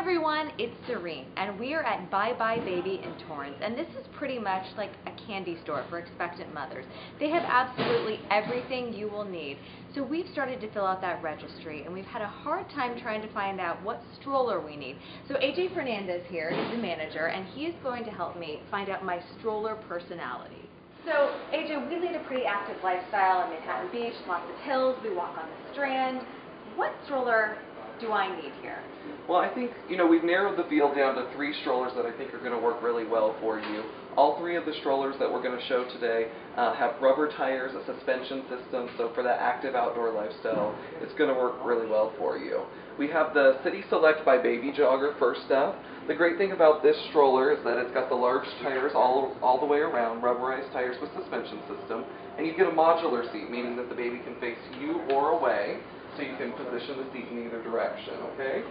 everyone, it's Serene, and we are at Bye Bye Baby in Torrance, and this is pretty much like a candy store for expectant mothers. They have absolutely everything you will need. So we've started to fill out that registry, and we've had a hard time trying to find out what stroller we need. So AJ Fernandez here is the manager, and he is going to help me find out my stroller personality. So AJ, we lead a pretty active lifestyle in Manhattan Beach, lots of hills, we walk on the Strand. What stroller do I need here? Well, I think, we've narrowed the field down to 3 strollers that I think are going to work really well for you. All 3 of the strollers that we're going to show today have rubber tires, a suspension system, so for that active outdoor lifestyle, it's going to work really well for you. We have the City Select by Baby Jogger first up. The great thing about this stroller is that it's got the large tires all the way around, rubberized tires with suspension system, and you get a modular seat, meaning that the baby can face you or away, so you can position the seat in either direction, okay?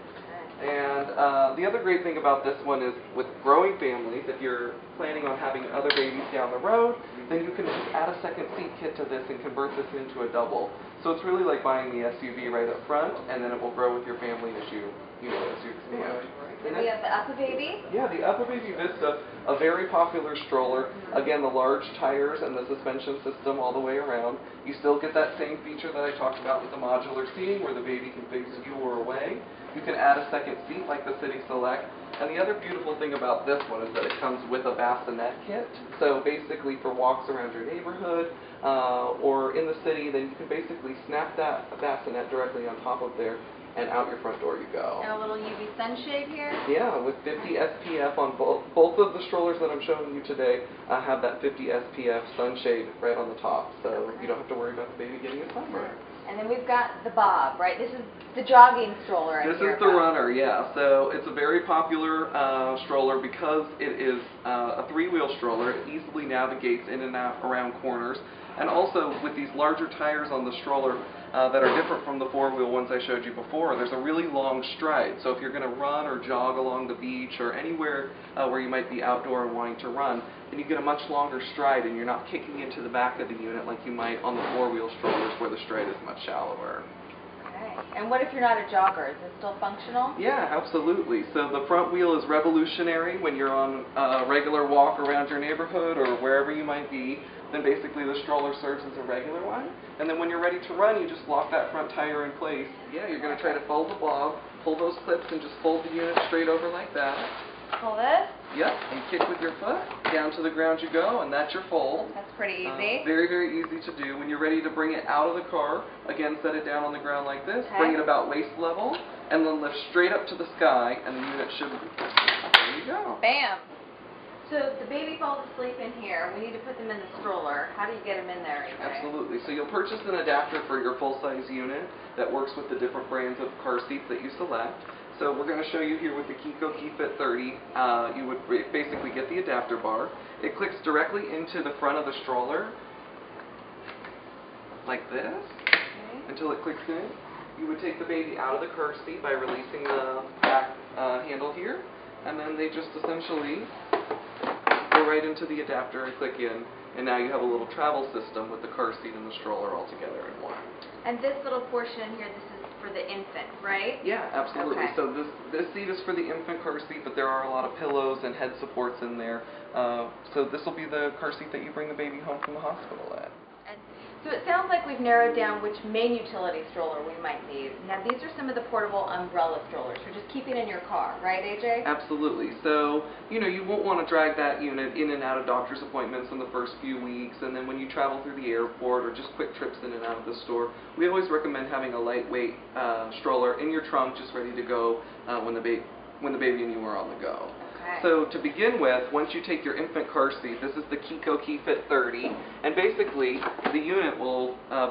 And the other great thing about this one is with growing families, if you're planning on having other babies down the road, then you can just add a second seat kit to this and convert this into a double. So it's really like buying the SUV right up front, and then it will grow with your family as you expand. And we have the UPPAbaby? Yeah, the UPPAbaby Vista, a very popular stroller. Again, the large tires and the suspension system all the way around. You still get that same feature that I talked about with the modular seating where the baby can face you or away. You can add a second seat like the City Select. And the other beautiful thing about this one is that it comes with a bassinet kit. So basically for walks around your neighborhood or in the city, then you can basically snap that bassinet directly on top of there, and out your front door you go. And a little UV sunshade here? Yeah, with 50 SPF on both of the strollers that I'm showing you today have that 50 SPF sunshade right on the top, so you don't have to worry about the baby getting a sunburn. And then we've got the Bob, right? This is the jogging stroller. This is the runner, yeah. So it's a very popular stroller because it is a 3-wheel stroller. It easily navigates in and out around corners. And also with these larger tires on the stroller that are different from the 4-wheel ones I showed you before, there's a really long stride. So if you're going to run or jog along the beach or anywhere where you might be outdoor and wanting to run, then you get a much longer stride and you're not kicking into the back of the unit like you might on the 4-wheel strollers where the stride is much shallower. Okay. And what if you're not a jogger? Is it still functional? Yeah, absolutely. So the front wheel is revolutionary when you're on a regular walk around your neighborhood or wherever you might be. Then basically the stroller serves as a regular one. And then when you're ready to run, you just lock that front tire in place. Yeah, you're going to try to fold the Bob, pull those clips, and just fold the unit straight over like that. Pull this? Yep, and kick with your foot. Down to the ground you go, and that's your fold. That's pretty easy. Very, very easy to do. When you're ready to bring it out of the car, again, set it down on the ground like this. Okay. Bring it about waist level, and then lift straight up to the sky, and the unit should... There you go. Bam! So the baby falls asleep in here. We need to put them in the stroller. How do you get them in there, AJ? Absolutely. So you'll purchase an adapter for your full-size unit that works with the different brands of car seats that you select. So we're going to show you here with the Kiko KeyFit 30. You would basically get the adapter bar. It clicks directly into the front of the stroller, like this, until it clicks in. You would take the baby out of the car seat by releasing the back handle here, and then they just essentially go right into the adapter and click in, and now you have a little travel system with the car seat and the stroller all together in one. And this little portion here, this is for the infant, right? Yeah, absolutely. Okay. So this seat is for the infant car seat, but there are a lot of pillows and head supports in there. So this will be the car seat that you bring the baby home from the hospital in. So it sounds like we've narrowed down which main utility stroller we might need. Now these are some of the portable umbrella strollers for just keeping in your car, right AJ? Absolutely. So, you won't want to drag that unit in and out of doctor's appointments in the first few weeks, and then when you travel through the airport or just quick trips in and out of the store, we always recommend having a lightweight stroller in your trunk just ready to go when the baby and you are on the go. So to begin with, once you take your infant car seat, this is the Kiko KeyFit 30, and basically the unit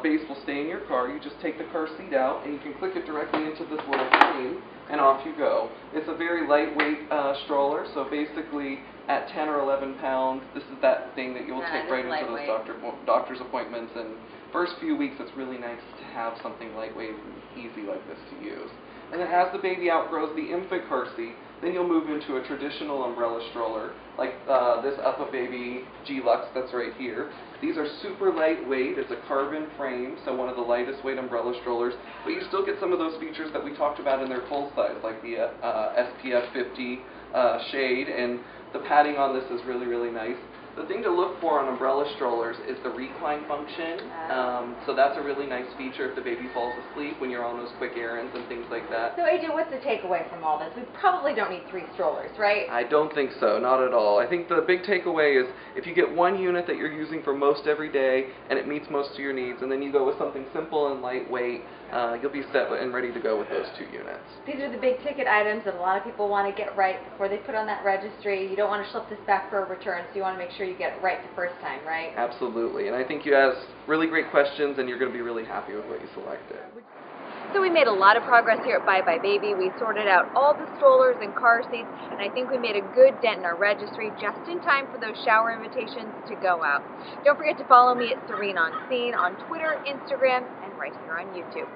base will stay in your car. You just take the car seat out, and you can click it directly into this little frame, and off you go. It's a very lightweight stroller, so basically at 10 or 11 pounds, this is that thing that you'll take right into those doctor's appointments, and first few weeks it's really nice to have something lightweight and easy like this to use. And then as the baby outgrows the infant car seat, Then you'll move into a traditional umbrella stroller, like this Up a Baby G-Lux that's right here. These are super lightweight. It's a carbon frame, so one of the lightest weight umbrella strollers, but you still get some of those features that we talked about in their full size, like the SPF 50 shade, and the padding on this is really, really nice. The thing to look for on umbrella strollers is the recline function. So that's a really nice feature if the baby falls asleep when you're on those quick errands and things like that. So AJ, what's the takeaway from all this? We probably don't need 3 strollers, right? I don't think so, not at all. I think the big takeaway is if you get one unit that you're using for most every day and it meets most of your needs, and then you go with something simple and lightweight, you'll be set and ready to go with those 2 units. These are the big ticket items that a lot of people want to get right before they put on that registry. You don't want to slip this back for a return, so you want to make sure you get it right the first time, right? Absolutely, and I think you asked really great questions and you're going to be really happy with what you selected. So we made a lot of progress here at Bye Bye Baby. We sorted out all the strollers and car seats, and I think we made a good dent in our registry just in time for those shower invitations to go out. Don't forget to follow me at Serene on Scene on Twitter, Instagram, and right here on YouTube.